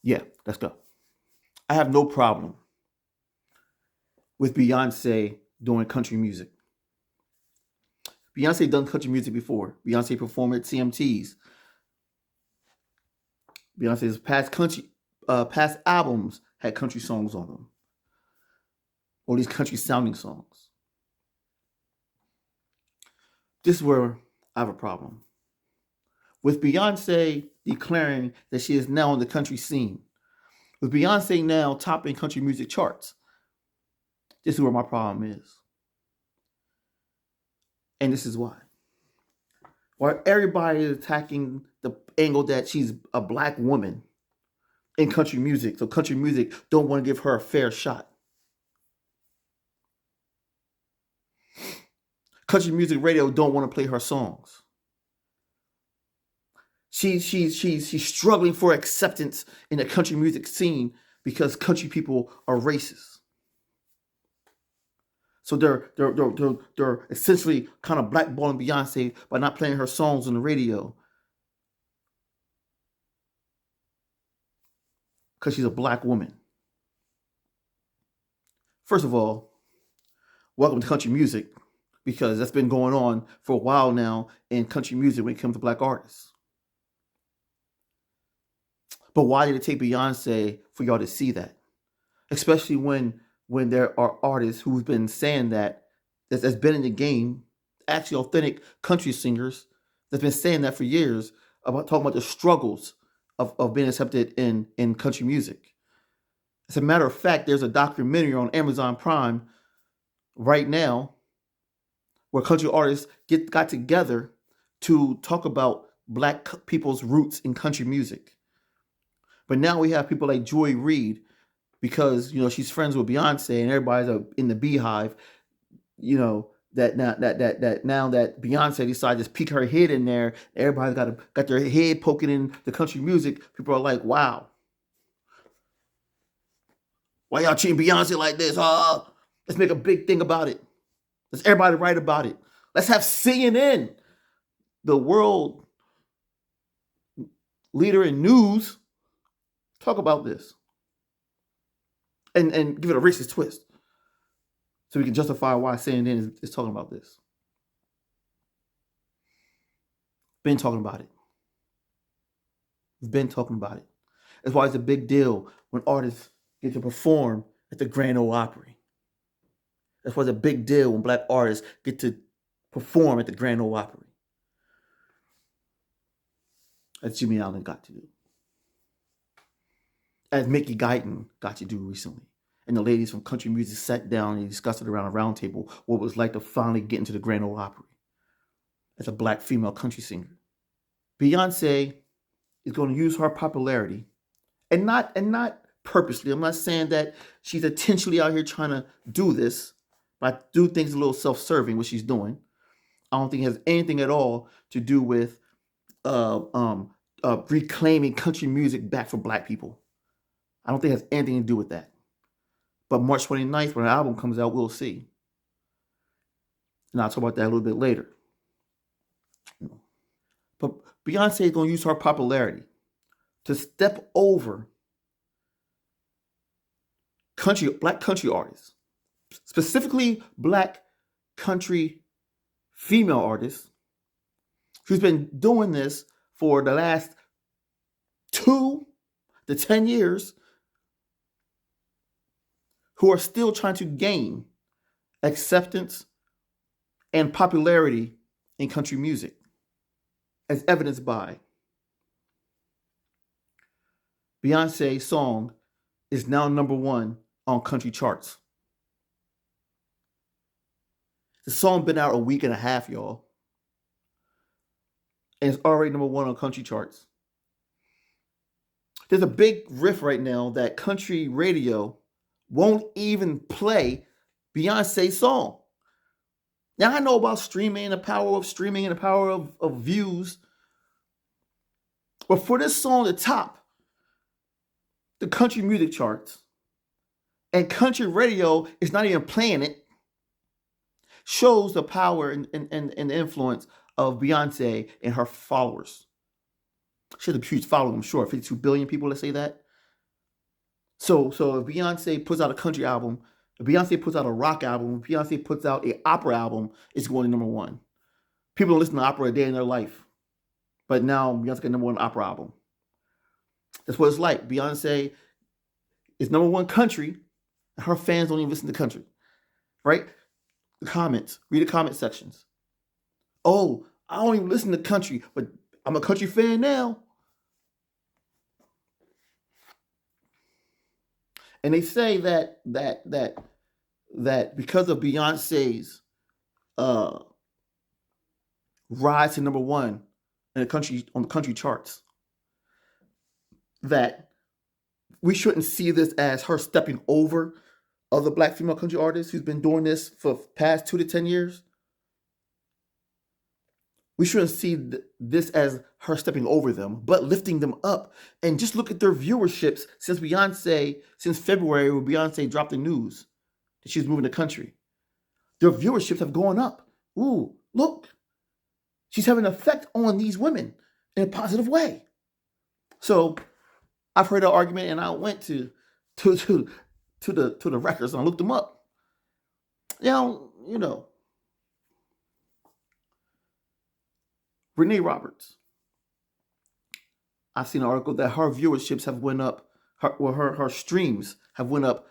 Yeah, let's go. I have no problem with Beyonce doing country music. Beyonce done country music before. Beyonce performed at CMTs. Beyonce's past albums had country songs on them, or these country sounding songs. This is where I have a problem with Beyonce declaring that she is now on the country scene. With Beyonce now topping country music charts, this is where my problem is, and this is why. While everybody is attacking the angle that she's a black woman in country music, so country music don't want to give her a fair shot. Country music radio don't want to play her songs. She's struggling for acceptance in the country music scene because country people are racist. So they're essentially kind of blackballing Beyonce by not playing her songs on the radio because she's a black woman. First of all, welcome to country music, because that's been going on for a while now in country music when it comes to black artists. But why did it take Beyonce for y'all to see that? Especially when there are artists who've been saying that's been in the game, actually authentic country singers that's been saying that for years, about talking about the struggles of being accepted in country music. As a matter of fact, there's a documentary on Amazon Prime right now where country artists got together to talk about black people's roots in country music. But now we have people like Joy Reid, because she's friends with Beyonce and everybody's in the beehive. That now that Beyonce decided to peek her head in there, everybody's got their head poking in the country music. People are like, "Wow, why y'all treating Beyonce like this? Let's make a big thing about it. Let's everybody write about it. Let's have CNN, the world leader in news, talk about this and give it a racist twist, so we can justify why CNN is talking about this." Been talking about it. We've been talking about it. That's why it's a big deal when artists get to perform at the Grand Ole Opry. That's why it's a big deal when black artists get to perform at the Grand Ole Opry. As Jimmy Allen got to do. As Mickey Guyton got to do recently. And the ladies from country music sat down and discussed it around a round table, what it was like to finally get into the Grand Ole Opry as a black female country singer. Beyonce is going to use her popularity, and not purposely. I'm not saying that she's intentionally out here trying to do this, but I do think it's a little self-serving what she's doing. I don't think it has anything at all to do with reclaiming country music back for black people. I don't think it has anything to do with that. But March 29th, when the album comes out, we'll see. And I'll talk about that a little bit later. But Beyonce is going to use her popularity to step over black country artists, specifically black country female artists, who's been doing this for the last 2 to 10 years, who are still trying to gain acceptance and popularity in country music, as evidenced by Beyonce's song is now #1 on country charts. The song been out a week and a half, y'all, and it's already #1 on country charts. There's a big riff right now that country radio won't even play Beyonce's song. Now, I know about streaming, the power of streaming and the power of views. But for this song to top the country music charts, and country radio is not even playing it, shows the power and the influence of Beyonce and her followers. She has a huge following, I'm sure. 52 billion people, let's say that. So if Beyonce puts out a country album, if Beyonce puts out a rock album, if Beyonce puts out an opera album, it's going to number one. People don't listen to opera a day in their life, but now Beyonce got number one opera album. That's what it's like. Beyonce is number one country. Her fans don't even listen to country, right? The comments, read the comment sections. Oh, I don't even listen to country, but I'm a country fan now. And they say that because of Beyonce's uh, rise to number one in the country on the country charts, that we shouldn't see this as her stepping over other black female country artists who's been doing this for past 2 to 10 years. We shouldn't see this as her stepping over them, but lifting them up. And just look at their viewerships since February, when Beyonce dropped the news that she's moving the country. Their viewerships have gone up. Ooh, look. She's having an effect on these women in a positive way. So I've heard that argument, and I went to the records and I looked them up. Now, Reyna Roberts. I've seen an article that her viewerships have went up. Her streams have went up.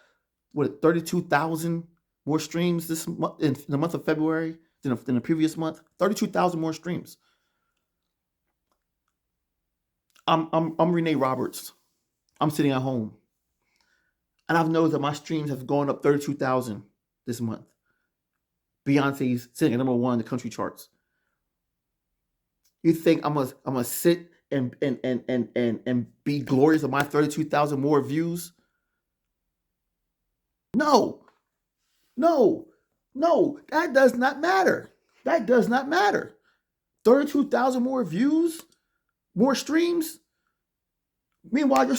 32,000 more streams this month in the month of February than the previous month. 32,000 more streams. I'm Reyna Roberts. I'm sitting at home, and I've noticed that my streams have gone up 32,000 this month. Beyonce's sitting at number one in the country charts. You think I'm gonna sit and be glorious of my 32,000 more views? No, that does not matter. That does not matter. 32,000 more views, more streams. Meanwhile,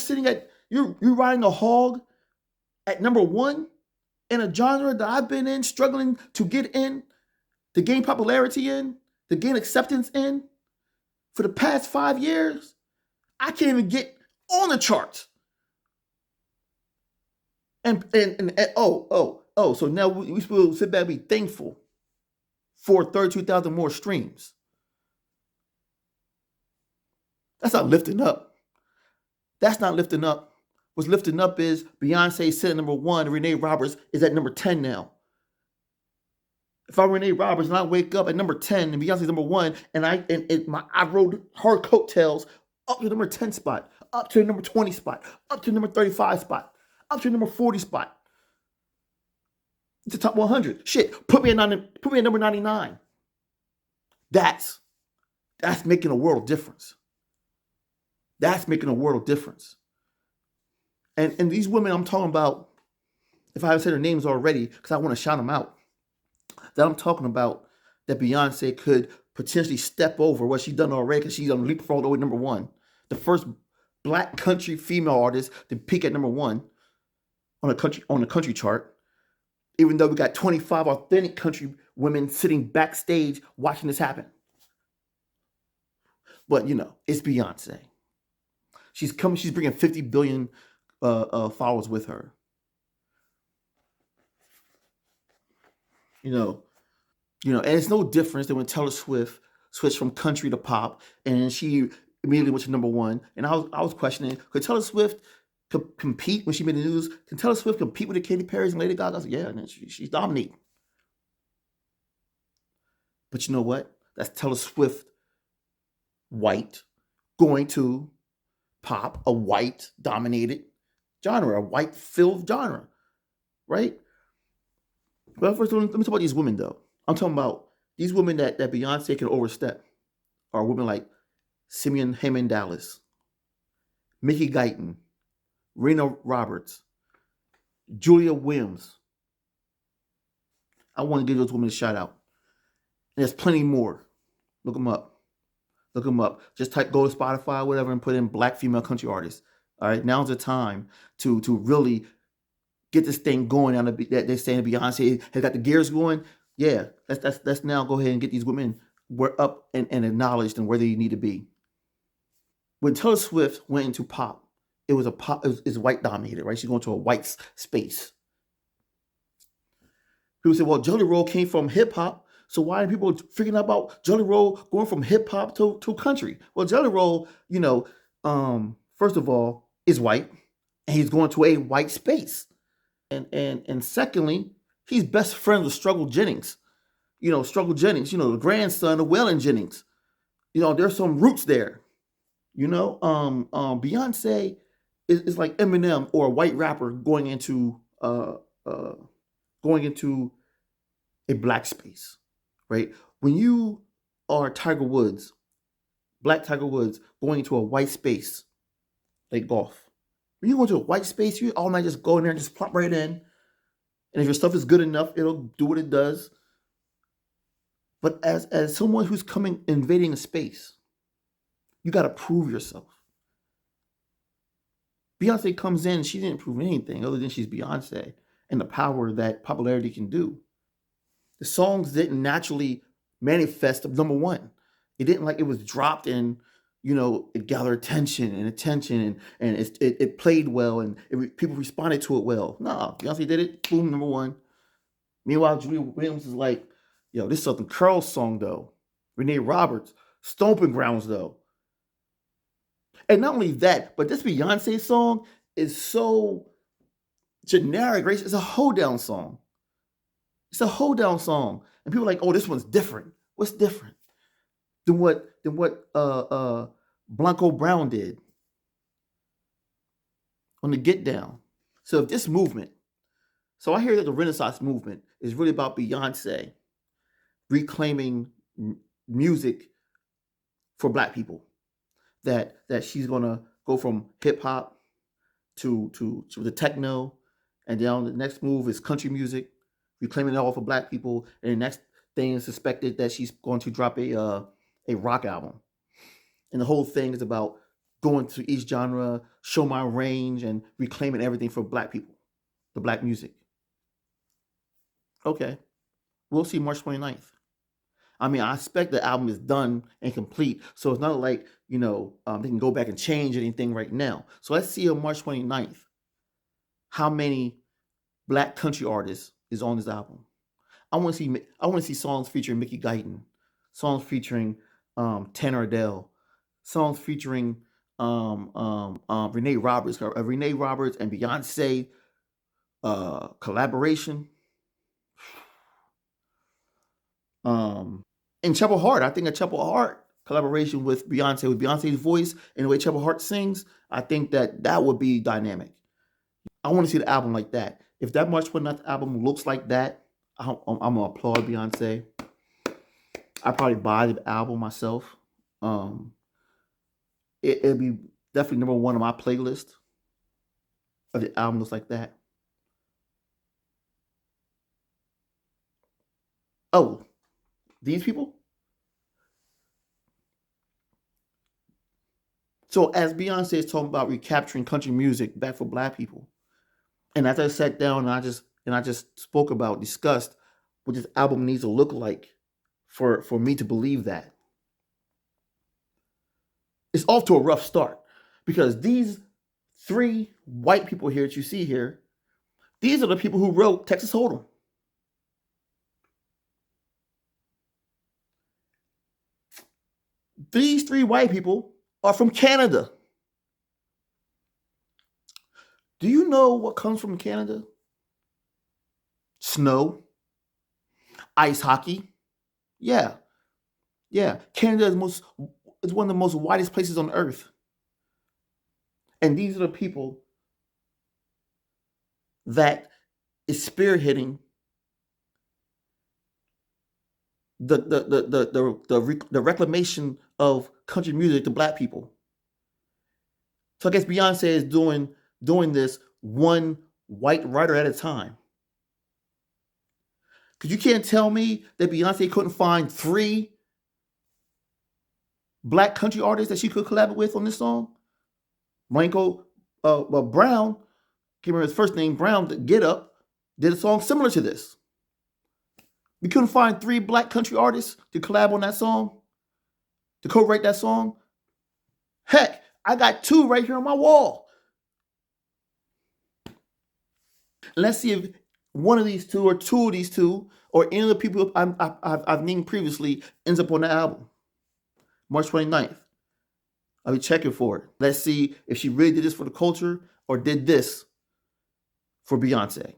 you're riding a hog at number one in a genre that I've been in, struggling to get in, to gain popularity in, to gain acceptance in for the past 5 years. I can't even get on the charts. And so now we will sit back and be thankful for 32,000 more streams. That's not lifting up. That's not lifting up. What's lifting up is Beyonce sitting at number one, and Reyna Roberts is at number 10 now. If I'm Reyna Roberts and I wake up at number 10 and Beyonce's number one, and I rode her coattails up to the number 10 spot, up to the number 20 spot, up to the number 35 spot, up to the number 40 spot. It's the top 100. Shit, put me at number 99. That's making a world of difference. That's making a world of difference. And these women I'm talking about, if I haven't said their names already, because I want to shout them out, that I'm talking about, that Beyonce could potentially step over what she's done already, because she's on leapfrog over number one. The first black country female artist to peak at number one on the country chart, even though we got 25 authentic country women sitting backstage watching this happen. But it's Beyonce. She's bringing 50 billion followers with her. And it's no difference than when Taylor Swift switched from country to pop, and she immediately went to number one. And I was questioning, could Taylor Swift compete when she made the news? Can Taylor Swift compete with the Katy Perry's and Lady Gaga? I was like, yeah, and she's dominating. But you know what? That's Taylor Swift, white, going to pop, a white dominated genre, a white filled genre, right? But first, let me talk about these women, though. I'm talking about these women that Beyonce can overstep are women like Simeon Hammond Dallas, Mickey Guyton, Reyna Roberts, Julia Williams. I want to give those women a shout out. And there's plenty more. Look them up. Just go to Spotify, whatever, and put in black female country artists. All right, now's the time to really get this thing going. That they're saying Beyonce has got the gears going. Yeah, let's now go ahead and get these women up and acknowledged and where they need to be. When Taylor Swift went into pop, it was it's white dominated, right? She's going to a white space. People say, well, Jelly Roll came from hip hop. So why are people figuring out about Jelly Roll going from hip hop to country? Well, Jelly Roll, first of all, is white, and he's going to a white space. And secondly, he's best friends with Struggle Jennings. Struggle Jennings, the grandson of Waylon Jennings. There's some roots there. Beyonce is like Eminem or a white rapper going into a black space, right? When you are Tiger Woods, black Tiger Woods, going into a white space, like golf. When you go into a white space, you automatically just go in there and just plop right in. And if your stuff is good enough, it'll do what it does. But as someone who's invading a space, you got to prove yourself. Beyonce comes in, she didn't prove anything other than she's Beyonce and the power that popularity can do. The songs didn't naturally manifest of number one. It didn't like it was dropped and, it gathered attention and it played well and people responded to it well. No, Beyonce did it, boom, number one. Meanwhile, Julia Williams is like, yo, this Southern Curls song though. Reyna Roberts, Stomping Grounds though. And not only that, but this Beyonce song is so generic, right? It's a hoedown song. It's a hoedown song. And people are like, oh, this one's different. What's different than what Blanco Brown did on the Get Down? So if this movement, so I hear that the Renaissance movement is really about Beyonce reclaiming music for black people. That she's gonna go from hip hop to the techno, and then the next move is country music, reclaiming it all for black people, and the next thing is suspected that she's going to drop a rock album, and the whole thing is about going to each genre, show my range, and reclaiming everything for black people, the black music. Okay, we'll see March 29th. I mean, I expect the album is done and complete, so it's not like, they can go back and change anything right now. So let's see on March 29th how many black country artists is on this album. I want to see songs featuring Mickey Guyton, songs featuring Tanner Adele, songs featuring Reyna Roberts, Reyna Roberts and Beyonce collaboration. And Chapel Hart, I think a Chapel Hart collaboration with Beyonce's voice and the way Chapel Hart sings, I think that would be dynamic. I want to see the album like that. If that March 29th album looks like that, I'm going to applaud Beyonce. I'd probably buy the album myself. It'd be definitely number one on my playlist if the album looks like that. Oh, these people? So as Beyonce is talking about recapturing country music back for black people, and as I sat down and I just discussed what this album needs to look like for me to believe that. It's off to a rough start because these three white people here that you see here, these are the people who wrote Texas Hold'em. These three white people are from Canada. Do you know what comes from Canada? Snow, ice hockey. Yeah. Canada is one of the most whitest places on earth. And these are the people that is spearheading the reclamation of country music to black people. So I guess Beyonce is doing this one white writer at a time. Because you can't tell me that Beyonce couldn't find three black country artists that she could collaborate with on this song. Blanco Brown, can't remember his first name, Brown, Get Up, did a song similar to this. We couldn't find three black country artists to collab on that song, to co-write that song. Heck, I got two right here on my wall. And let's see if one of these two or two of these two or any of the people I've named previously ends up on the album. March 29th. I'll be checking for it. Let's see if she really did this for the culture or did this for Beyonce.